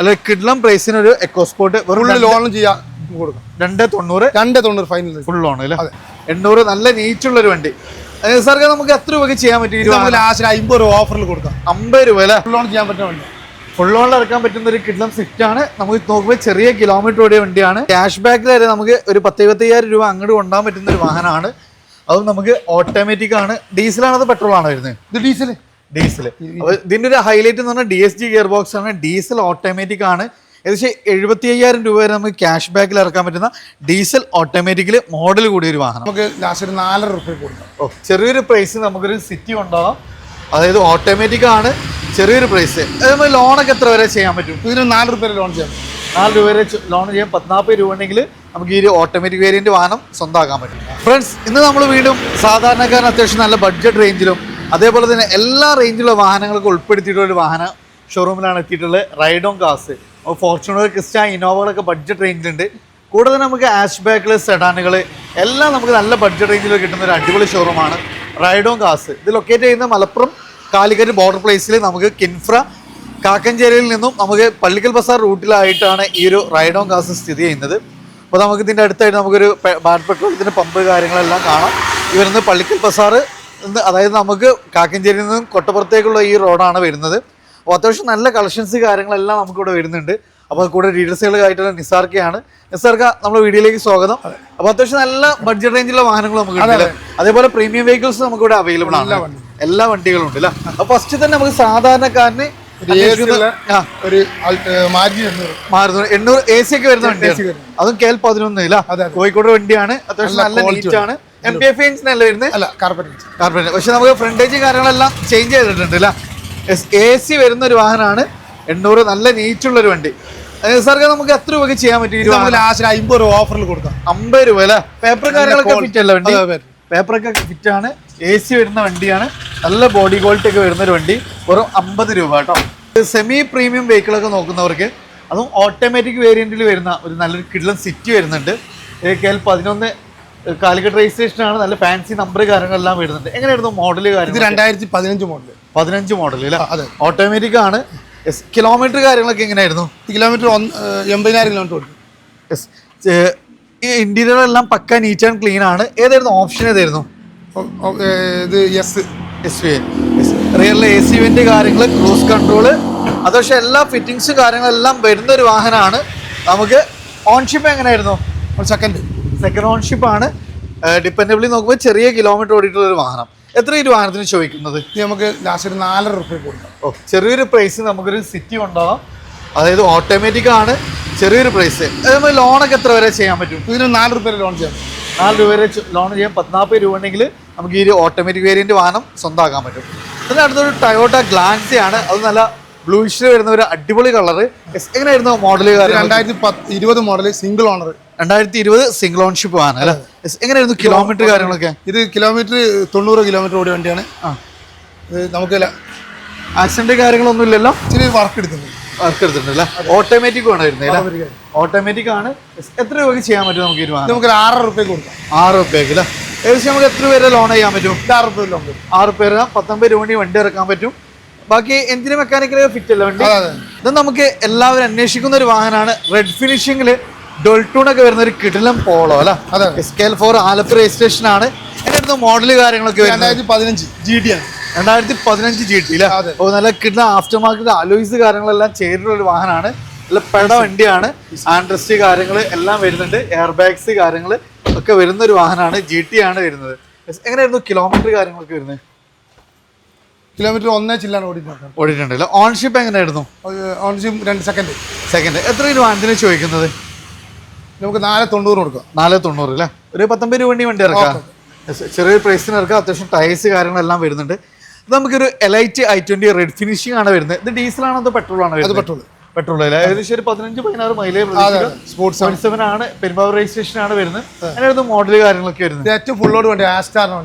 അല്ല കിഡ്ലം പ്രൈസിന് ഒരു എക്കോസ്പോർട്ട് ലോണും ചെയ്യാൻ കൊടുക്കും. 290 ഫൈനൽ ഫുൾ ലോൺ അല്ലേ? 800 നല്ല നീറ്റുള്ള ഒരു വണ്ടി. സാർക്ക് നമുക്ക് എത്ര രൂപയ്ക്ക് ചെയ്യാൻ പറ്റും? ലാസ്റ്റ് 50 രൂപ ഓഫറിൽ കൊടുക്കാം. 50 രൂപ അല്ലേ? ഫുൾ ലോൺ ചെയ്യാൻ പറ്റുന്ന വണ്ടി. ഫുൾ ലോണിൽ ഇറക്കാൻ പറ്റുന്ന ഒരു കിഡ്ലം സ്വിഫ്റ്റ് ആണ്. നമുക്ക് നോക്കുമ്പോൾ ചെറിയ കിലോമീറ്റർ ഓടിയ വണ്ടിയാണ്. ക്യാഷ് ബാക്കിൽ വരെ നമുക്ക് ഒരു 10-25,000 രൂപ അങ്ങോട്ട് കൊണ്ടാൻ പറ്റുന്ന ഒരു വാഹനമാണ്. അതും നമുക്ക് ഓട്ടോമാറ്റിക് ആണ്. ഡീസലാണോ അത് പെട്രോൾ ആണോ വരുന്നത്? ഇത് ഡീസൽ. അപ്പോൾ ഇതിന്റെ ഒരു ഹൈലൈറ്റ് എന്ന് പറഞ്ഞാൽ DSG ഗിയർ ബോക്സ് ആണ്. ഡീസൽ ഓട്ടോമാറ്റിക് ആണ്. ഏകദേശം 75,000 രൂപ വരെ നമുക്ക് ക്യാഷ് ബാക്കിൽ ഇറക്കാൻ പറ്റുന്ന ഡീസൽ ഓട്ടോമാറ്റിക്കൽ മോഡൽ കൂടിയ ഒരു വാഹനം. നമുക്ക് ലാസ്റ്റ് ഒരു 4 രൂപ കൊടുക്കാം. ചെറിയൊരു പ്രൈസ് നമുക്കൊരു സിറ്റി ഉണ്ടാകാം. അതായത് ഓട്ടോമാറ്റിക് ആണ്, ചെറിയൊരു പ്രൈസ്. നമ്മൾ ലോണൊക്കെ എത്ര വരെ ചെയ്യാൻ പറ്റും? ഇതിന് 4 രൂപ ലോൺ ചെയ്യാം. 4 രൂപ വരെ ലോൺ ചെയ്യാൻ 40 രൂപ ഉണ്ടെങ്കിൽ നമുക്ക് ഈ ഒരു ഓട്ടോമാറ്റിക് വേരിയന്റ് വാഹനം സ്വന്തമാക്കാൻ പറ്റും. ഫ്രണ്ട്സ്, ഇന്ന് നമ്മൾ വീണ്ടും സാധാരണക്കാരൻ അത്യാവശ്യം നല്ല ബഡ്ജറ്റ് റേഞ്ചിലും അതേപോലെ തന്നെ എല്ലാ റേഞ്ചിലുള്ള വാഹനങ്ങൾക്ക് ഉൾപ്പെടുത്തിയിട്ടുള്ള ഒരു വാഹന ഷോറൂമിലാണ് എത്തിയിട്ടുള്ളത്. റൈഡോൺ കാസ്, ഫോർച്യൂണർ, ക്രിസ്റ്റ, ഇന്നോവകളൊക്കെ ബഡ്ജറ്റ് റേഞ്ചിലുണ്ട്. കൂടുതൽ നമുക്ക് ആഷ് ബാക്കുകൾ, സെഡാനുകൾ എല്ലാം നമുക്ക് നല്ല ബഡ്ജറ്റ് റേഞ്ചിൽ കിട്ടുന്ന ഒരു അടിപൊളി ഷോറൂമാണ് റൈഡോൺ കാസ്. ഇത് ലൊക്കേറ്റ് ചെയ്യുന്ന മലപ്പുറം കാലിക്കറ്റ് ബോർഡർ പ്ലേസിൽ നമുക്ക് കിൻഫ്ര കാക്കഞ്ചേരിയിൽ നിന്നും നമുക്ക് പള്ളിക്കൽ ബസാർ റൂട്ടിലായിട്ടാണ് ഈ ഒരു റൈഡോൺ കാസ് സ്ഥിതി ചെയ്യുന്നത്. അപ്പോൾ നമുക്ക് ഇതിൻ്റെ അടുത്തായിട്ട് നമുക്കൊരു ഭാരത് പെട്രോളിയത്തിൻ്റെ പമ്പ് കാര്യങ്ങളെല്ലാം കാണാം. ഈ വരുന്നത് പള്ളിക്കൽ ബസാർ, അതായത് നമുക്ക് കാക്കഞ്ചേരിയിൽ നിന്നും കൊട്ടപ്പുറത്തേക്കുള്ള ഈ റോഡാണ് വരുന്നത്. അപ്പോൾ അത്യാവശ്യം നല്ല കളക്ഷൻസ് കാര്യങ്ങളെല്ലാം നമുക്കിവിടെ വരുന്നുണ്ട്. അപ്പോൾ കൂടെ ഡീറ്റെയിൽസുകളായിട്ടുള്ള നിസാർക്കയാണ്. നിസാർക്ക, നമ്മുടെ വീഡിയോയിലേക്ക് സ്വാഗതം. അപ്പോൾ അത്യാവശ്യം നല്ല ബഡ്ജറ്റ് റേഞ്ചിലുള്ള വാഹനങ്ങൾ നമുക്ക് കിട്ടില്ല. അതേപോലെ പ്രീമിയം വെഹിക്കിൾസ് നമുക്കിവിടെ അവൈലബിൾ ആണ്. എല്ലാ വണ്ടികളും ഉണ്ട് അല്ലേ? അപ്പോൾ ഫസ്റ്റ് തന്നെ നമുക്ക് സാധാരണക്കാരന് ഒരു മാറുന്നു 800 AC ഒക്കെ വരുന്ന വണ്ടിയാണ്. അതും KL 11 ഇല്ല, കോഴിക്കോട് വണ്ടിയാണ്. അത്യാവശ്യം നല്ല നീറ്റാണ്. MPF എഞ്ചിനല്ലേ വരുന്നത്? അല്ല, കാർബറേറ്റർ. പക്ഷെ നമുക്ക് ഫ്രണ്ടേജ് കാര്യങ്ങളെല്ലാം ചേഞ്ച് ചെയ്തിട്ടുണ്ട് അല്ലേ? AC വരുന്ന ഒരു വാഹനമാണ്. 800 നല്ല നീറ്റുള്ള ഒരു വണ്ടി. സാർക്ക് നമുക്ക് എത്ര രൂപയ്ക്ക് ചെയ്യാൻ പറ്റും? ലാസ്റ്റ് 50 രൂപ ഓഫറിൽ കൊടുക്കാം. 50 രൂപ അല്ലേ? പേപ്പർ കാര്യങ്ങളൊക്കെ ഫിറ്റ് അല്ല വണ്ടി? പേപ്പറൊക്കെ ഫിറ്റ് ആണ്. AC വരുന്ന വണ്ടിയാണ്. നല്ല ബോഡി ക്വാളിറ്റി ഒക്കെ വരുന്ന ഒരു വണ്ടി. വെറും 50 രൂപ കേട്ടോ. സെമി പ്രീമിയം വെഹിക്കിളൊക്കെ നോക്കുന്നവർക്ക്, അതും ഓട്ടോമാറ്റിക് വേരിയന്റിൽ വരുന്ന ഒരു നല്ലൊരു കിഡ്ലൻ സിറ്റി വരുന്നുണ്ട്. KL 11 കാലിക്കറ്റ് രജിസ്ട്രേഷൻ ആണ്. നല്ല ഫാൻസി നമ്പർ കാര്യങ്ങളെല്ലാം വരുന്നുണ്ട്. എങ്ങനെയായിരുന്നു മോഡൽ കാര്യം? 2015 മോഡൽ. 15 മോഡൽ അല്ലേ? ഓട്ടോമാറ്റിക് ആണ്. കിലോമീറ്റർ കാര്യങ്ങളൊക്കെ എങ്ങനെയായിരുന്നു? കിലോമീറ്റർ 80,000 കിലോമീറ്റർ ഓടി. ഇന്റീരിയർ എല്ലാം പക്ക നീറ്റ് ആൻഡ് ക്ലീൻ ആണ്. ഏതായിരുന്നു ഓപ്ഷൻ? ഏതായിരുന്നു? ഇത് റിയൽ AC വെന്റ് കാര്യങ്ങൾ, ക്രൂസ് കൺട്രോള്, അത് പക്ഷേ എല്ലാ ഫിറ്റിങ്സും കാര്യങ്ങളെല്ലാം വരുന്ന ഒരു വാഹനമാണ്. നമുക്ക് ഓൺഷിപ്പ് എങ്ങനെയായിരുന്നു? സെക്കൻഡ് ഓൺഷിപ്പ് ആണ്. ഡിപ്പെൻഡബിളി നോക്കുമ്പോൾ ചെറിയ കിലോമീറ്റർ ഓടിയിട്ടുള്ള ഒരു വാഹനം. എത്ര ഈ വാഹനത്തിന് ചോദിക്കുന്നത്? നമുക്ക് ലാസ്റ്റ് ഒരു 4 രൂപ കൊടുക്കാം. ചെറിയൊരു പ്രൈസ് നമുക്കൊരു സിറ്റി ഉണ്ടാവാം. അതായത് ഓട്ടോമാറ്റിക് ആണ്, ചെറിയൊരു പ്രൈസ്. നമ്മൾ ലോണൊക്കെ എത്ര വരെ ചെയ്യാൻ പറ്റും? ഇതിന് 4 രൂപ ലോൺ ചെയ്യാം. 4 രൂപ വരെ ലോൺ ചെയ്യാൻ 40 രൂപ ഉണ്ടെങ്കിൽ നമുക്ക് ഈ ഒരു ഓട്ടോമാറ്റിക് വേരിയന്റ് വാഹനം സ്വന്തമാക്കാൻ പറ്റും. ഇതിന് അടുത്തൊരു ടയോട്ട ഗ്ലാൻസി ആണ്. അത് നല്ല ബ്ലൂഷിൽ വരുന്ന ഒരു അടിപൊളി കളർ. എങ്ങനെയായിരുന്നു model? 2020 model, single owner. 2020 single ownership ആണ് അല്ലേ? എങ്ങനെയായിരുന്നു കിലോമീറ്റർ കാര്യങ്ങളൊക്കെ? ഇത് കിലോമീറ്റർ 90 കിലോമീറ്റർ ഓടിയ വണ്ടിയാണ്. നമുക്ക് ആക്സിഡന്റ് കാര്യങ്ങളൊന്നും ഇല്ലല്ലോ? ഇച്ചിരി വർക്ക് എടുത്തിട്ടുണ്ടല്ലേ? ഓട്ടോമാറ്റിക് ആണ് വരുന്നത്. ഓട്ടോമാറ്റിക് ആണ്. എത്ര രൂപയ്ക്ക് ചെയ്യാൻ പറ്റും നമുക്ക്? നമുക്ക് 6 രൂപ കൊടുക്കാം. 6 രൂപയ്ക്ക് അല്ലേ? ഏകദേശം നമുക്ക് എത്ര പേരെ ലോൺ ചെയ്യാൻ പറ്റും? 6 രൂപ ലോൺ. 6 പേര് 19 രൂപ വണ്ടി ഇറക്കാൻ പറ്റും. ബാക്കി എഞ്ചിന് മെക്കാനിക്കൽ ഫിറ്റ് അല്ല വണ്ടി. ഇത് നമുക്ക് എല്ലാവരും അന്വേഷിക്കുന്ന ഒരു വാഹനമാണ്. റെഡ് ഫിനിഷിംഗിൽ ഡൊൾട്ടൂണൊക്കെ വരുന്ന ഒരു കിടിലം പോളോ അല്ല? SKL 4 ആലപ്പുഴ രജിസ്ട്രേഷൻ ആണ്. എങ്ങനെയായിരുന്നു മോഡൽ കാര്യങ്ങളൊക്കെ? 2015 GT ആണ്. 2015 GT അല്ലേ? അപ്പോൾ നല്ല കിട്ടുന്ന ആഫ്റ്റർ മാർക്കറ്റ് അലോയ്സ് കാര്യങ്ങളെല്ലാം ചെയ്തിട്ടുള്ള ഒരു വാഹനമാണ്. നല്ല പെട വണ്ടിയാണ്. ആൻഡ്രസ്റ്റ് കാര്യങ്ങൾ എല്ലാം വരുന്നുണ്ട്. എയർ ബാഗ്സ് കാര്യങ്ങൾ ഒക്കെ വരുന്ന ഒരു വാഹനമാണ്. GT ആണ് വരുന്നത്. എങ്ങനെയായിരുന്നു കിലോമീറ്റർ കാര്യങ്ങളൊക്കെ വരുന്നത്? കിലോമീറ്റർ 1 ചില്ലാണ് ഓടിയിട്ടുണ്ടല്ലോ. ഓൺഷിപ്പ് എങ്ങനെയായിരുന്നു? ഓൺഷിപ്പ് 2 സെക്കൻഡ്. എത്ര രൂപ വാഹനത്തിന് ചോദിക്കുന്നത്? നമുക്ക് 490 കൊടുക്കാം. 490 അല്ലേ? ഒരു 19 രൂപ വണ്ടി ഇറക്കാം. ചെറിയൊരു പ്രൈസിന് ഇറക്കാം. അത്യാവശ്യം ടയേഴ്സ് കാര്യങ്ങളെല്ലാം വരുന്നുണ്ട്. ഇത് നമുക്കൊരു എലൈറ്റ് i20 റെഡ് ഫിനിഷിംഗ് ആണ് വരുന്നത്. ഇത് ഡീസലാണോ അതോ പെട്രോൾ ആണോ? പെട്രോൾ അല്ലേ? ഏകദേശം ഒരു 15-16 മൈലേജ്. സ്പോർട്സ് 77 ആണ്. പെരുമ്പാവൂർ രജിസ്ട്രേഷൻ ആണ് വരുന്നത്. അങ്ങനെയായിരുന്നു മോഡൽ കാര്യങ്ങളൊക്കെ വരുന്നത്. ഏറ്റവും ഫുൾ ലോഡ് വണ്ടി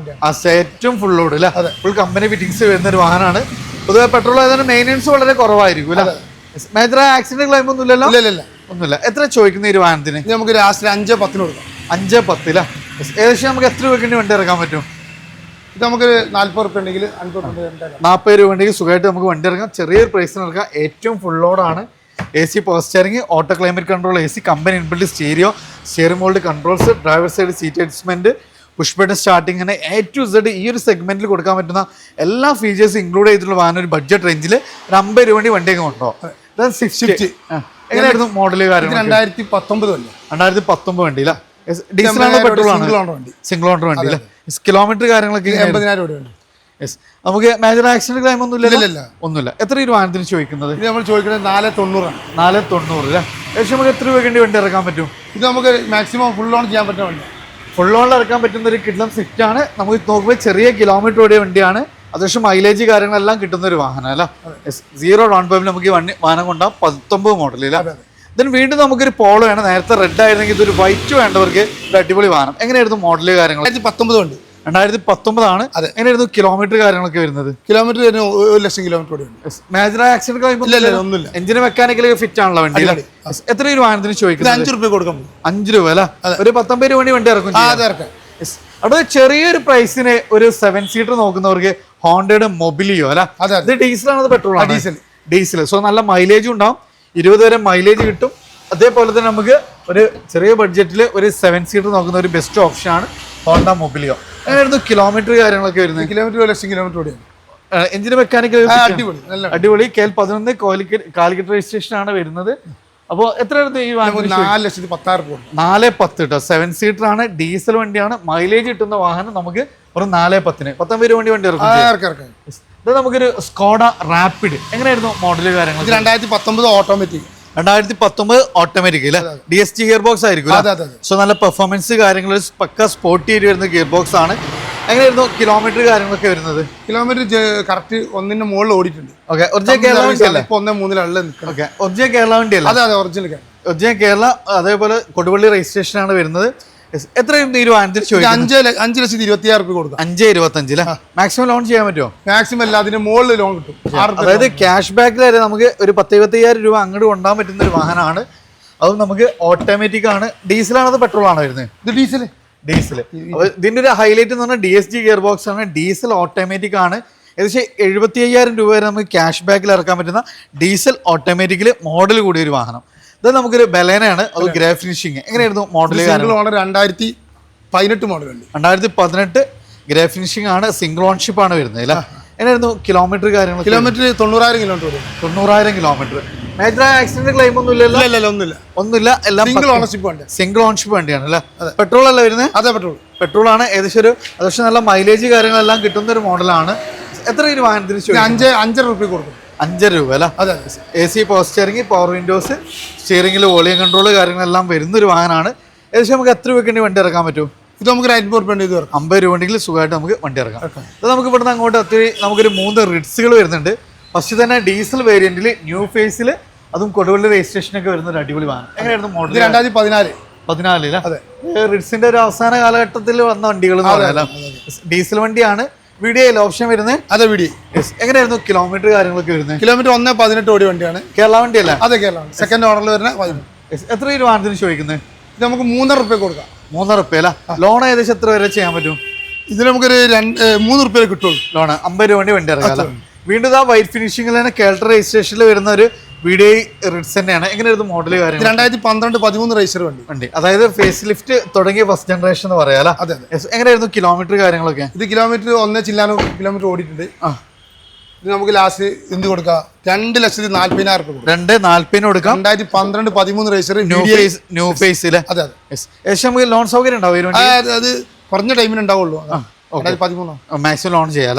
ഏറ്റവും ഫുൾ ലോഡ് അല്ലേ? ഫുൾ കമ്പനി ഫിറ്റിംഗ്സ് വരുന്ന ഒരു വാഹനമാണ്. പൊതുവെ പെട്രോൾ ആയതുകൊണ്ട് മെയിൻ്റെനൻസ് വളരെ കുറവായിരിക്കും അല്ലേ? മേജർ ആക്സിഡന്റ് ക്ലൈം ഒന്നും ഇല്ലല്ലോ? ഒന്നുമില്ല. എത്ര ചോദിക്കുന്ന ഈ വാഹനത്തിന്? നമുക്ക് ലാസ്റ്റ് 5-10 കൊടുക്കാം. 5-10 അല്ലേ? ഏകദേശം നമുക്ക് എത്ര രൂപയ്ക്ക് വണ്ടി ഇറക്കാൻ പറ്റും? ഇത് നമുക്ക് 40 രൂപ ഉണ്ടെങ്കിൽ 50 രൂപ 40 രൂപ ഉണ്ടെങ്കിൽ സുഖമായിട്ട് നമുക്ക് വണ്ടി ഇറക്കാം. ചെറിയൊരു പ്രൈസിന് ഇറക്കാം. ഏറ്റവും ഫുൾ ലോഡാണ്. AC power steering, auto climate control, AC company inbuilt stereo, steering mould controls, driver side seat adjustment, push button starting, അങ്ങനെ A to Z ഈ ഒരു സെഗ്മെന്റിൽ കൊടുക്കാൻ പറ്റുന്ന എല്ലാ ഫീച്ചേഴ്സും ഇൻക്ലൂഡ് ചെയ്തിട്ടുള്ള വാഹനം ഒരു ബഡ്ജറ്റ് റേഞ്ചിൽ ഒരു 50 രൂപ വണ്ടിയൊക്കെ ഉണ്ടോ? സ്വിഫ്റ്റ് എങ്ങനെയായിരുന്നു മോഡല് കാര്യങ്ങൾ? 2019 വണ്ടിയില്ല. ഡീസലാണ് പെട്രോൾ ആണ്? സിംഗിൾ ഓണർ വണ്ടി അല്ലേ? കിലോമീറ്റർ കാര്യങ്ങളൊക്കെ നമുക്ക് മേജർ ആക്സിഡന്റ് ക്ലെയിം ഒന്നുമില്ല. എത്ര രൂപ വാഹനത്തിന് ചോദിക്കുന്നത്? നമ്മൾ ചോദിക്കുന്നത് 490 ആണ്. 490 അല്ലേ? ഏകദേശം നമുക്ക് എത്ര രൂപ വണ്ടി ഇറക്കാൻ പറ്റും? ഇത് നമുക്ക് മാക്സിമം ഫുൾ ഓൺ ചെയ്യാൻ പറ്റുന്ന വണ്ടി. ഫുൾ ഓണിൽ ഇറക്കാൻ പറ്റുന്ന ഒരു കിഡ്ലം സ്വിഫ്റ്റ് ആണ്. നമുക്ക് നോക്കുമ്പോൾ ചെറിയ കിലോമീറ്റർ ഓടിയ വണ്ടിയാണ്. അത്യാവശ്യം മൈലേജ് കാര്യങ്ങളെല്ലാം കിട്ടുന്ന ഒരു വാഹനം അല്ല. 0 ഡൗൺ പേയ്മെന്റ് നമുക്ക് ഈ വാഹനം കൊണ്ടാകും. 19 മോഡലില്ല. ദെൻ വീണ്ടും നമുക്കൊരു പോളോ ആണ്. നേരത്തെ റെഡ് ആയിരുന്നെങ്കിൽ ഇതൊരു വൈറ്റ് വേണ്ടവർക്ക് ഒരു അടിപൊളി വാഹനം. എങ്ങനെയായിരുന്നു മോഡല് കാര്യങ്ങൾ? 2019 ഉണ്ട്. 2019 ആണ്. എങ്ങനെയായിരുന്നു കിലോമീറ്റർ കാര്യങ്ങളൊക്കെ വരുന്നത്? കിലോമീറ്റർ 1,00,000 കിലോമീറ്റർ മേജർ ആക്സിഡന്റ് ഒന്നുമില്ല. എഞ്ചിന് മെക്കാനിക്കൽ ഫിറ്റ് ആണല്ലോ വണ്ടി. എത്ര രൂപ വാഹനത്തിന് ചോദിക്കുന്നത്? 5 രൂപ കൊടുക്കാം. 5 രൂപ അല്ല? ഒരു 19 രൂപ വണ്ടി ഇറക്കും. അവിടെ ചെറിയൊരു പ്രൈസിന് ഒരു 7 സീറ്റർ നോക്കുന്നവർക്ക് ഹോണ്ടയുടെ മൊബിലിയോ അല്ല? ഇത് ഡീസലാണ്, അത് പെട്രോൾ ആണ്? ഡീസൽ. സോ നല്ല മൈലേജും ഉണ്ടാവും. 20 വരെ മൈലേജ് കിട്ടും. അതേപോലെ തന്നെ നമുക്ക് ഒരു ചെറിയ ബഡ്ജറ്റിൽ ഒരു 7 സീറ്റർ നോക്കുന്ന ഒരു ബെസ്റ്റ് ഓപ്ഷൻ ആണ് ഹോണ്ട മൊബിലിയോ. അങ്ങനെയായിരുന്നു കിലോമീറ്റർ കാര്യങ്ങളൊക്കെ വരുന്നത്? കിലോമീറ്റർ 1,00,000 കിലോമീറ്റർ ഓടിയാണ്. എഞ്ചിന് മെക്കാനിക്കൽ അടിപൊളി. KL11 കാലിക്കറ്റ് രജിസ്ട്രേഷൻ ആണ് വരുന്നത്. അപ്പോൾ എത്ര ഈ 4,10,000 410 കേട്ടോ. 7 സീറ്റർ ആണ്, ഡീസൽ വണ്ടിയാണ്. മൈലേജ് കിട്ടുന്ന വാഹനം നമുക്ക് ഒരു 410 19 രൂപ വണ്ടി ഇറക്കും. ഇത് നമുക്കൊരു സ്കോഡ റാപ്പിഡ്. എങ്ങനെയായിരുന്നു മോഡല് കാര്യങ്ങൾ? 2019 ഓട്ടോമാറ്റിക്. 2019 ഓട്ടോമാറ്റിക് അല്ലേ? DSG ഗിയർ ബോക്സ് ആയിരിക്കും. സോ നല്ല പെർഫോമൻസ് കാര്യങ്ങൾ, പക്ക സ്പോർട്ടി ആയിട്ട് വരുന്ന ഗിയർ ബോക്സ് ആണ്. എങ്ങനെയായിരുന്നു കിലോമീറ്റർ കാര്യങ്ങളൊക്കെ വരുന്നത്? കിലോമീറ്റർ കറക്റ്റ് 1ന്റെ മുകളിൽ ഓടിയിട്ടുണ്ട്. ഓക്കെ. ഒറിജിനൽ കേരള വണ്ടി അല്ലേ? 1.3 ഓക്കെ. ഒറിജിനൽ കേരള വണ്ടി അല്ലേ? അതെ ഒറിജിനൽ കേരള. അതേപോലെ കൊടുവള്ളി രജിസ്ട്രേഷൻ ആണ് വരുന്നത്. എത്രയും തീരുമാനത്തിന് ചോദിക്കും? 5,26,000 കൊടുക്കാം. 5,25 അല്ലേ? മാക്സിമം ലോൺ ചെയ്യാൻ പറ്റുമോ? മാക്സിമം അല്ല, അതിന് മുകളിൽ ലോൺ കിട്ടും. അതായത് ക്യാഷ് ബാക്കിൽ വരെ നമുക്ക് ഒരു 10,25,000 രൂപ അങ്ങോട്ട് കൊണ്ടുപോകാൻ പറ്റുന്ന ഒരു വാഹനമാണ്. അതും നമുക്ക് ഓട്ടോമാറ്റിക് ആണ്. ഡീസലാണോ അത് പെട്രോൾ ആണോ വരുന്നത്? ഇത് ഡീസൽ. ഇതിന്റെ ഒരു ഹൈലൈറ്റ് എന്ന് പറഞ്ഞാൽ DSG ഗിയർ ബോക്സ് ആണ്. ഡീസൽ ഓട്ടോമാറ്റിക് ആണ്. ഏകദേശം 75,000 രൂപ വരെ നമുക്ക് ക്യാഷ് ബാക്കിൽ ഇറക്കാൻ പറ്റുന്ന ഡീസൽ ഓട്ടോമാറ്റിക്കലി മോഡൽ കൂടിയ ഒരു വാഹനം. ഇത് നമുക്കൊരു ബലേനയാണ്. അത് ഗ്രേ ഫിനിഷിങ്. എങ്ങനെയായിരുന്നു മോഡൽ? 2018 മോഡൽ ഉണ്ട്. 2018 ഗ്രേ ഫിനിഷിംഗ് ആണ്. സിംഗിൾ ഓൺഷിപ്പ് ആണ് വരുന്നത് അല്ലേ? എങ്ങനെയായിരുന്നു കിലോമീറ്റർ കാര്യങ്ങൾ? Kilometre 90,000 kilometre. 90,000 kilometre. Major accident claim ഒന്നുമില്ലല്ലോ? ഒന്നുമില്ല. എല്ലാം സിംഗിൾ ഓൺഷിപ്പ് വണ്ടിയാണ് അല്ലേ? പെട്രോൾ അല്ല വരുന്നത്? അതെ പെട്രോൾ ആണ്. ഏകദേശം നല്ല മൈലേജ് കാര്യങ്ങളെല്ലാം കിട്ടുന്ന ഒരു മോഡലാണ്. എത്ര രൂപ വാഹനത്തിന്? 5 രൂപ കൊടുക്കും. 5 രൂപ അല്ലേ? AC power steering, power windows, സ്റ്റിയറിംഗിൽ വോളിയം കൺട്രോൾ കാര്യങ്ങളെല്ലാം വരുന്നൊരു വാഹനമാണ്. ഏകദേശം നമുക്ക് എത്ര രൂപയ്ക്ക് വണ്ടി ഇറക്കാൻ പറ്റും? ഇത് നമുക്ക് 50 രൂപ ഉണ്ടെങ്കിൽ സുഖമായിട്ട് നമുക്ക് വണ്ടി ഇറക്കാം. ഇത് നമുക്ക് ഇവിടുന്ന് അങ്ങോട്ട് നമുക്കൊരു 3 റിഡ്സുകൾ വരുന്നുണ്ട്. ഫസ്റ്റ് തന്നെ ഡീസൽ വേരിയന്റിൽ ന്യൂ ഫേസിൽ, അതും കൊടുവള്ളി രജിസ്ട്രേഷനൊക്കെ വരുന്ന ഒരു അടിപൊളി വാഹനം. എങ്ങനെയായിരുന്നു മോഡൽ? 2014 റിഡ്സിന്റെ ഒരു അവസാന കാലഘട്ടത്തിൽ വന്ന വണ്ടികൾ ഡീസൽ വണ്ടിയാണ്. വീഡിയോയിൽ ഓപ്ഷൻ വരുന്നത്? അതെ വീഡിയോ. എങ്ങനെയായിരുന്നു കിലോമീറ്റർ കാര്യങ്ങളൊക്കെ വരുന്നത്? കിലോമീറ്റർ 1.18 ഓടിയ വണ്ടിയാണ്. കേരള വണ്ടി അല്ലേ? അതെ കേരള. സെക്കൻഡ് ഓർഡറിൽ വരുന്ന. എത്ര രൂപ വാഹനത്തിന് ചോദിക്കുന്നത്? ഇത് നമുക്ക് 3.5 രൂപ കൊടുക്കാം. 3.5 രൂപ അല്ല? ലോൺ ഏകദേശം എത്ര വരെ ചെയ്യാൻ പറ്റും? ഇതിന് നമുക്കൊരു 3 രൂപ കിട്ടുള്ളൂ ലോണ്. 50 രൂപ വണ്ടി ഇറക്കാം. വീണ്ടും ആ വൈറ്റ് ഫിനിഷിംഗിൽ തന്നെ കേരള രജിസ്ട്രേഷനിൽ വരുന്ന ഒരു വീഡിയോ റിഡ്സ് തന്നെയാണ്. എങ്ങനെയായിരുന്നു മോഡൽ കാര്യങ്ങൾ? 2012-13 രജിസ്റ്റർ വണ്ടി. അതായത് ഫേസ് ലിഫ്റ്റ് തുടങ്ങിയ ഫസ്റ്റ് ജനറേഷൻ എന്ന് പറയാം. അതെ. എങ്ങനെയായിരുന്നു കിലോമീറ്റർ കാര്യങ്ങളൊക്കെ? ഇത് കിലോമീറ്റർ 1 കിലോമീറ്റർ ഓടിയിട്ടുണ്ട്. ഇത് നമുക്ക് ലാസ്റ്റ് എന്ത് കൊടുക്കാം? 2,40,000 രൂപ. 2,40,000 കൊടുക്കാം. 2012-13 രജിസ്റ്റർ ന്യൂ ഫേസിലെ. അതെ. ഏകദേശം നമുക്ക് ലോൺ സൗകര്യം ഉണ്ടാവും? അത് കുറഞ്ഞ ടൈമിന് ഉണ്ടാവുള്ളൂ. 2013 മാക്സിമം ലോൺ ചെയ്യാം.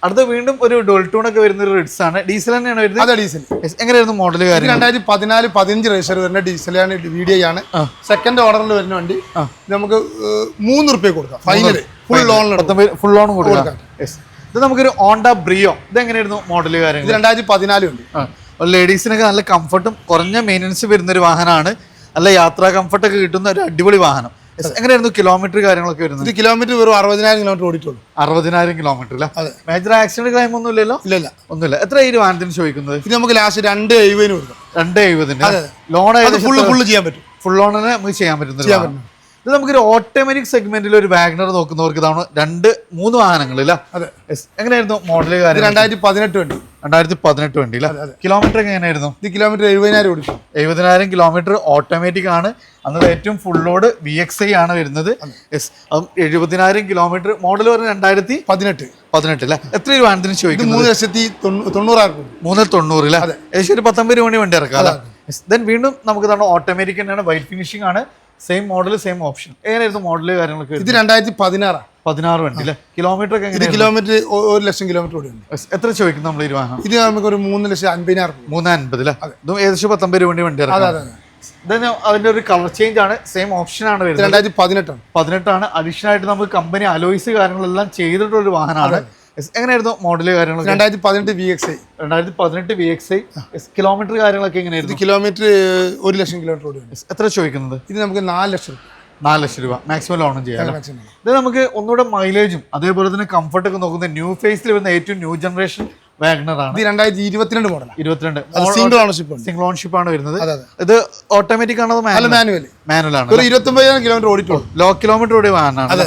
അടുത്ത വീണ്ടും ഒരു ഡോൾട്ടൂൺ ഒക്കെ വരുന്ന ഒരു റിഡ്സ് ആണ്. ഡീസൽ തന്നെയാണ് വരുന്നത്? അതെ ഡീസൽ. എങ്ങനെയായിരുന്നു മോഡൽ കാര്യം? 2014-15 രജിസ്റ്റർ വരുന്ന ഡീസലാണ്. വീഡിയോ ആണ്. സെക്കൻഡ് ഓർഡറിൽ വരുന്ന വണ്ടി. നമുക്ക് 3 രൂപ കൊടുക്കാം. ഫൈനൽ ഫുൾ ലോൺ കൊടുക്കാം. ഇത് നമുക്കൊരു ഹോണ്ട ബ്രിയോ. ഇത് എങ്ങനെയായിരുന്നു മോഡൽ കാര്യം? 2014 ഉണ്ട്. ലേഡീസിനൊക്കെ നല്ല കംഫർട്ടും കുറഞ്ഞ മെയിൻ്റനൻസ് വരുന്ന ഒരു വാഹനമാണ്. നല്ല യാത്രാ കംഫർട്ടൊക്കെ കിട്ടുന്ന ഒരു അടിപൊളി വാഹനം. എങ്ങനെയായിരുന്നു കിലോമീറ്റർ കാര്യങ്ങളൊക്കെ വരുന്നത്? ഇത് കിലോമീറ്റർ വെറും 60,000 കിലോമീറ്റർ ഓടിയിട്ടുള്ളൂ. 60,000 കിലോമീറ്റർ അല്ലേ? മേജർ ആക്സിഡന്റ് ക്ലെയിം ഒന്നും ഇല്ലല്ലോ? ഇല്ല ഒന്നുമില്ല. എത്ര ഈ വാഹനത്തിന് ചോദിക്കുന്നത്? ഇത് നമുക്ക് ലാസ്റ്റ് 2,70,000 കൊടുക്കാം. 2,70,000 ലോൺ ഫുള്ള് ചെയ്യാൻ പറ്റും. ഫുൾ ലോണിന് നമുക്ക് ചെയ്യാൻ പറ്റും. ഇത് നമുക്കൊരു ഓട്ടോമാറ്റിക് സെഗ്മെന്റിൽ ഒരു വാഗണർ നോക്കുന്നവർക്ക് ഇതാണ് 2-3 വാഹനങ്ങൾ അല്ല. അതെ. എങ്ങനെയായിരുന്നു മോഡൽ കാര്യം? 2018 വണ്ടി. 2018 വണ്ടി അല്ല. കിലോമീറ്റർ ഒക്കെ എങ്ങനെയായിരുന്നു? ഇത് കിലോമീറ്റർ 70,000 ഓടിച്ചു. 70,000 കിലോമീറ്റർ ഓട്ടോമാറ്റിക് ആണ്. അന്നത് ഏറ്റവും ഫുൾ ലോഡ് VXI ആണ് വരുന്നത്. അതും 70,000 കിലോമീറ്റർ. മോഡൽ പറഞ്ഞ 2018 അല്ലേ. എത്ര രൂപ വാഹനത്തിന് ചോദിക്കുന്നത്? 3,90,000. 390 അല്ലേ. ഏകദേശം ഒരു 19 രൂപ വണ്ടി ഇറക്കാം അല്ലേ. ദെൻ വീണ്ടും നമുക്ക് ഇതാണ് ഓട്ടോമാറ്റിക് തന്നെയാണ്, വൈറ്റ് ഫിനിഷിംഗ് ആണ്, സെയിം മോഡൽ സെയിം ഓപ്ഷൻ. എങ്ങനെയായിരുന്നു മോഡൽ കാര്യങ്ങളൊക്കെ? ഇത് 2016 വണ്ടി അല്ലേ. കിലോമീറ്റർ ഒക്കെ കിലോമീറ്റർ 1,00,000 കിലോമീറ്റർ ഓടിയുണ്ട്. എത്ര ചോദിക്കും നമ്മൾ ഈ വാഹനം? ഇത് നമുക്ക് ഒരു 3,50,000. 350 അല്ലേ. ഇതും ഏകദേശം 19 രൂപ വണ്ടി ഇറക്കാം. അതിന്റെ ഒരു കളർ ചേഞ്ച് ആണ്, സെയിം ഓപ്ഷൻ ആണ് വരുന്നത്. 2018 അഡീഷണൽ ആയിട്ട് നമുക്ക് കമ്പനി അലോയ്സ് കാര്യങ്ങളെല്ലാം ചെയ്തിട്ടുള്ള ഒരു വാഹനമാണ്. എങ്ങനെയായിരുന്നു മോഡല് കാര്യങ്ങൾ? 2018 VXI. കിലോമീറ്റർ കാര്യങ്ങളൊക്കെ എങ്ങനെയായിരുന്നു? കിലോമീറ്റർ 1,00,000 കിലോമീറ്റർ ഓടിയുണ്ട്. എത്ര ചോദിക്കുന്നത്? ഇത് നമുക്ക് 4,00,000 രൂപ മാക്സിമം ലോണും ചെയ്യാം. ഇത് നമുക്ക് ഒന്നുകൂടെ മൈലേജും അതേപോലെ തന്നെ കംഫർട്ട് ഒക്കെ നോക്കുന്ന ന്യൂ ഫേസിൽ വരുന്ന ഏറ്റവും ന്യൂ ജനറേഷൻ വാഗണർ ആണ്. 2022 മോഡൽ. 22 സിംഗിൾ ഓണർഷിപ്പ് ആണ് വരുന്നത്. ഇത് ഓട്ടോമാറ്റിക് ആണോ മാനുവൽ ആണ്? 29,000 കിലോമീറ്റർ ഓടിയിട്ടുള്ളൂ. ലോ കിലോമീറ്റർ ഓടിയ വാഹനമാണ്.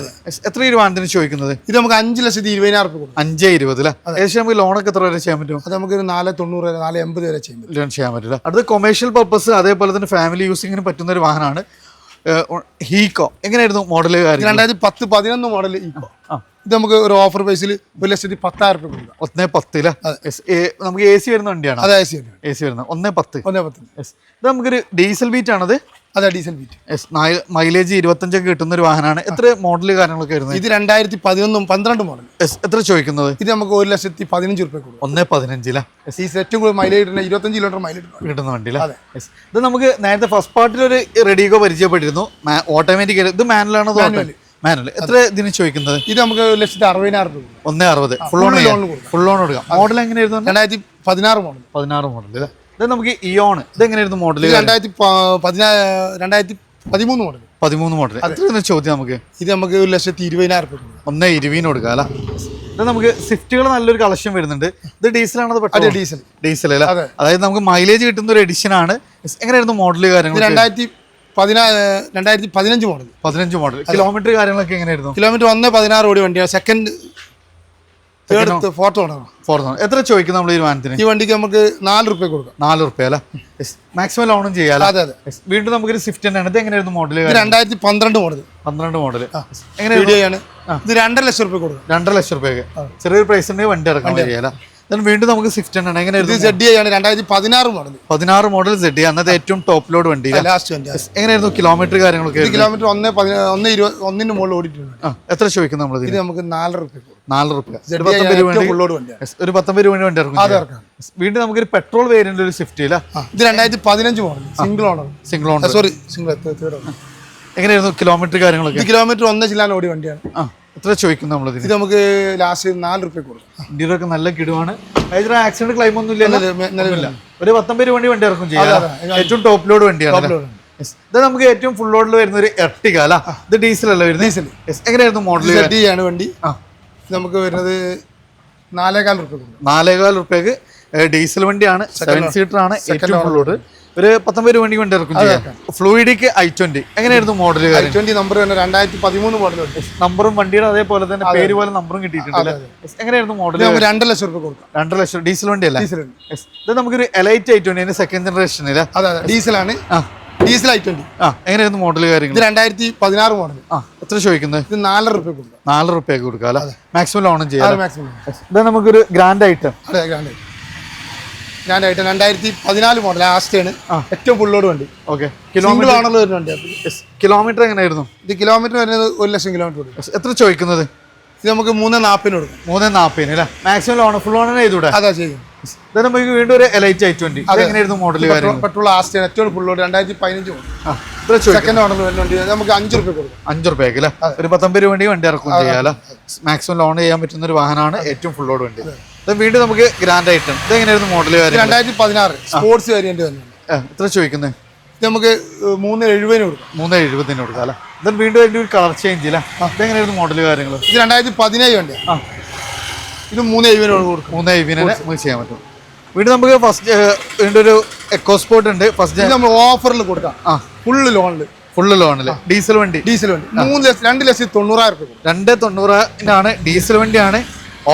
എത്ര രൂപ വാഹനത്തിന് ചോദിക്കുന്നത്? ഇത് നമുക്ക് 5,20,000 രൂപ. 5,20,000 ഏകദേശം നമുക്ക് ലോണൊക്കെ എത്ര വരെ ചെയ്യാൻ പറ്റും? അത് നമുക്ക് 4,90 4,80 വരെ ചെയ്യാൻ പറ്റില്ല. അടുത്ത കൊമേഴ്ഷ്യൽ പർപ്പസ് അതേപോലെ തന്നെ ഫാമിലി യൂസിങ്ങിന് പറ്റുന്ന ഒരു വാഹനമാണ് ഹീക്കോ. എങ്ങനെയായിരുന്നു മോഡൽ? 2010-11 മോഡൽ ഹീക്കോ. ഇത് നമുക്ക് ഒരു ഓഫർ പ്രൈസിൽ 1,10,000 രൂപ കൊടുക്കാം. 1,10 നമുക്ക് AC വരുന്ന വണ്ടിയാണ്. അതെ, AC വരുന്നത് 1,10. ഇത് നമുക്കൊരു ഡീസൽ ബീറ്റ് ആണത്. അതെ, ഡീസൽ ബീറ്റ്. മൈലേജ് 25 ഒക്കെ കിട്ടുന്ന ഒരു വാഹനമാണ്. എത്ര മോഡൽ കാര്യങ്ങളൊക്കെ വരുന്നത്? ഇത് 2011-12 മോഡൽ. എത്ര ചോദിക്കുന്നത്? ഇത് നമുക്ക് 1,15,000 രൂപ കൊടുക്കും. 1,15 ഏറ്റവും കൂടുതൽ മൈലേജ് 25 കിലോമീറ്റർ മൈലേജ് കിട്ടുന്ന വണ്ടി. ഇത് നമുക്ക് നേരത്തെ ഫസ്റ്റ് പാർട്ടിൽ ഒരു റെഡിഗോ പരിചയപ്പെട്ടിരുന്നു, ഓട്ടോമാറ്റിക്. ഇത് മാനുവലാണോ? മാനുവൽ. എത്ര ഇതിന് ചോദിക്കുന്നത്? ഇത് നമുക്ക് 1,60,000 രൂപ. 1,60 ഫുൾ ലോൺ കൊടുക്കാം. മോഡൽ എങ്ങനെയായിരുന്നു? 2016 മോഡൽ. 16 മോഡൽ. ഇത് നമുക്ക് ഇയോൺ. ഇത് എങ്ങനെയായിരുന്നു മോഡൽ? 2013 മോഡൽ. 13 മോഡൽ. എത്ര ചോദ്യം നമുക്ക്? ഇത് നമുക്ക് 1,20,000 രൂപ. 1,20 കൊടുക്കാം അല്ല. ഇത് നമുക്ക് സ്വിഫ്റ്റുകൾ നല്ലൊരു കളക്ഷൻ വരുന്നുണ്ട്. ഇത് ഡീസലാണോ? ഡീസൽ അല്ല. അതായത് നമുക്ക് മൈലേജ് കിട്ടുന്ന ഒരു എഡിഷൻ ആണ്. എങ്ങനെയായിരുന്നു മോഡൽ കാര്യങ്ങൾ? 2015 മോഡൽ. 15 മോഡൽ. കിലോമീറ്റർ കാര്യങ്ങളൊക്കെ എങ്ങനെയായിരുന്നു? കിലോമീറ്റർ 1,16 ഓടി വണ്ടിയാണ്. Second fourth owner. എത്ര ചോദിക്കും നമ്മൾ ഈ വാഹനത്തിന്? ഈ വണ്ടിക്ക് നമുക്ക് 4 രൂപ കൊടുക്കാം. 4 രൂപ അല്ല. മാക്സിമം ലോണും ചെയ്യാം. വീണ്ടും നമുക്കൊരു സ്വിഫ്റ്റ് തന്നെയാണ്. ഇത് എങ്ങനെയായിരുന്നു മോഡൽ? 2012 മോഡൽ. 12 മോഡൽ. എങ്ങനെയാണ്? ഇത് 2,00,000 രൂപ കൊടുക്കും. 2,00,000 രൂപയ്ക്ക് ചെറിയൊരു പ്രൈസ് ഉണ്ടെങ്കിൽ വണ്ടി ഇറക്കാൻ ചെയ്യാം. വീണ്ടും നമുക്ക് സ്വിഫ്റ്റ് ആണ്. എങ്ങനെയായിരുന്നു? ZDI ആണ്. 2016 മോഡൽ. 16 model ZDI. അന്നത്തെ ഏറ്റവും ടോപ്പ് ലോഡ് വണ്ടി. എങ്ങനെയായിരുന്നു കിലോമീറ്റർ കാര്യങ്ങളൊക്കെ? കിലോമീറ്റർ 1,20,000 മുകളിൽ ഓടിയിട്ടുണ്ട്. എത്ര ചോദിക്കും നമ്മൾ? ഇത് നമുക്ക് 4 രൂപ. 4 രൂപ. ഒരു 19 രൂപ വണ്ടി ഇറക്കും. വീണ്ടും നമുക്കൊരു പെട്രോൾ വേരിയന്റ് ഒരു സ്വിഫ്റ്റ് ഇല്ല. ഇത് 2015 model. Single owner. Sorry, single. എങ്ങനെയായിരുന്നു കിലോമീറ്റർ കാര്യങ്ങളൊക്കെ? കിലോമീറ്റർ 1 ജില്ലാ ഓടി വണ്ടിയാണ്. എത്ര ചോദിക്കും നമ്മൾ? ഇത് നമുക്ക് ലാസ്റ്റ് 4 രൂപ കൊടുക്കും. ഇന്ത്യയിലൊക്കെ നല്ല കിടുവാണ്. ആക്സിഡന്റ് ക്ലൈം ഒന്നും ഇല്ല. ഒരു 19 രൂപ വണ്ടി ഇറക്കും ചെയ്യാം. ഏറ്റവും ടോപ്പ് ലോഡ് വണ്ടിയാണ്. ഇത് നമുക്ക് ഏറ്റവും ഫുൾ ലോഡിൽ വരുന്ന ഒരു എർട്ടിക അല്ല. ഇത് ഡീസൽ അല്ല വരുന്നത്. ഡീസൽ. എങ്ങനെയായിരുന്നു മോഡൽ? ആണ് വണ്ടി. നമുക്ക് വരുന്നത് 4,15 രൂപ. 4,15 രൂപയ്ക്ക് ഡീസൽ വണ്ടിയാണ്. 7 സീറ്റർ ആണ്. ഏറ്റവും ഫുൾ ലോഡ്. ഒരു 19 വണ്ടി ഇറക്കും ചെയ്യാം. ഫ്ലൂയിഡിക്ക് i20. എങ്ങനെയായിരുന്നു മോഡൽ? i20 number 2013 model. നമ്പറും വണ്ടിയുടെ അതേപോലെ തന്നെ പേര് പോലെ നമ്പറും കിട്ടിയിട്ടുണ്ട്. എങ്ങനെയായിരുന്നു മോഡൽ? 2,00,000 രൂപ കൊടുക്കാം. 2,00,000. ഡീസൽ വണ്ടി അല്ല. ഇത് നമുക്കൊരു എലൈറ്റ് i20 സെക്കൻഡ് ജനറേഷൻ. ഡീസലാണ്. Diesel i20. എങ്ങനെയായിരുന്നു മോഡൽ കാര്യങ്ങൾ? 2016 മോഡൽ. എത്ര ചോദിക്കുന്നത്? ഇത് 4 രൂപ കൊടുക്കാം. 4 രൂപയ്ക്ക് കൊടുക്കാം അല്ലെ. മാക്സിമം ലോണും ചെയ്യാം. ഇത് നമുക്കൊരു ഗ്രാൻഡ് ഐറ്റം. അതെ, ഗ്രാൻഡ് ഐറ്റം. 2014 മോഡൽ. ലാസ്റ്റ് ഏറ്റവും ഫുൾ ലോഡ് വണ്ടി. ഓക്കെ. സിംഗിൾ ഓണർ വരുന്ന വണ്ടി. കിലോമീറ്റർ എങ്ങനെയായിരുന്നു? ഇത് കിലോമീറ്റർ വരുന്നത് 1,00,000 കിലോമീറ്റർ. എത്ര ചോദിക്കുന്നത്? ഇത് നമുക്ക് 3,40 കൊടുക്കും. 3,40 അല്ലേ. മാക്സിമം ലോൺ ഫുൾ ഓൺ ചെയ്തൂടെ? അതാ ചെയ്യും. ഇത് നമുക്ക് വീണ്ടും ഒരു എലൈറ്റ് i20. എങ്ങനെയായിരുന്നു മോഡൽ? പെട്രോൾ ലാസ്റ്റ് ഏറ്റവും full load 2015 model. Second owner വരുന്ന വണ്ടി നമുക്ക് 5 രൂപ കൊടുക്കും. 5 രൂപയ്ക്ക് അല്ലേ. ഒരു 19 രൂപ വണ്ടി ഇറക്കും ചെയ്യാം. മാക്സിമം ലോൺ ചെയ്യാൻ പറ്റുന്ന ഒരു വാഹനമാണ് ഏറ്റവും ഫുൾ ലോഡ് വണ്ടി. വീണ്ടും നമുക്ക് ഗ്രാൻഡ് ഐറ്റം. ഇത് എങ്ങനെയായിരുന്നു മോഡൽ? 2016 സ്പോർട്സ് വേരിയന്റ് വന്നു. എത്ര ചോദിക്കുന്നത്? ഇത് നമുക്ക് 3,70 കൊടുക്കും. 3,70 കൊടുക്കാം അല്ലേ. ഇത് വീണ്ടും അതിന്റെ ഒരു കളർ ചേഞ്ച് ഇല്ല. ഇതെങ്ങനെയായിരുന്നു മോഡൽ കാര്യങ്ങൾ? ഇത് 2017 വണ്ടി. ഇത് 3,70 കൊടുക്കും. 3,70 നമുക്ക് ചെയ്യാൻ പറ്റും. വീണ്ടും നമുക്ക് ഫസ്റ്റ് വീണ്ടും ഒരു എക്കോ സ്പോർട്ട് ഉണ്ട്. ഫസ്റ്റ് നമ്മൾ ഓഫറിൽ കൊടുക്കാം. ഫുള്ള് ലോണില് ഫുള്ള് ലോണില്. ഡീസൽ വണ്ടി 2,90,000 290 ഡീസൽ വണ്ടിയാണ്.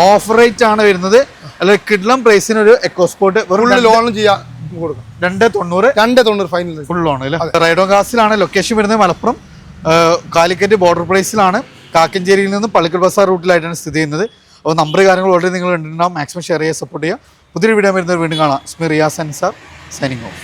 ഓഫർ റേറ്റ് ആണ് വരുന്നത്. അല്ല കിഡ്ലം പ്രൈസിന് ഒരു എക്കോസ്പോർട്ട് ലോണും ചെയ്യാൻ കൊടുക്കാം. 290 ഫൈനൽ ഫുൾ ലോൺ അല്ലേ. റൈഡോ കാസിലാണ് ലൊക്കേഷൻ വരുന്നത്. മലപ്പുറം കാലിക്കറ്റ് ബോർഡർ പ്ലേസിലാണ്. കാക്കഞ്ചേരിയിൽ നിന്ന് പള്ളിക്കൽ ബസാർ റൂട്ടിലായിട്ടാണ് സ്ഥിതി ചെയ്യുന്നത്. അപ്പോൾ നമ്പർ കാര്യങ്ങൾ ഓൾറെഡി നിങ്ങൾ കണ്ടിട്ടുണ്ടാവും. മാക്സിമം ഷെയർ ചെയ്യുക, സപ്പോർട്ട് ചെയ്യുക. പുതിയൊരു വീഡിയോ വരുന്നത് വീണ്ടും കാണാം. Riyas Ansar signing off.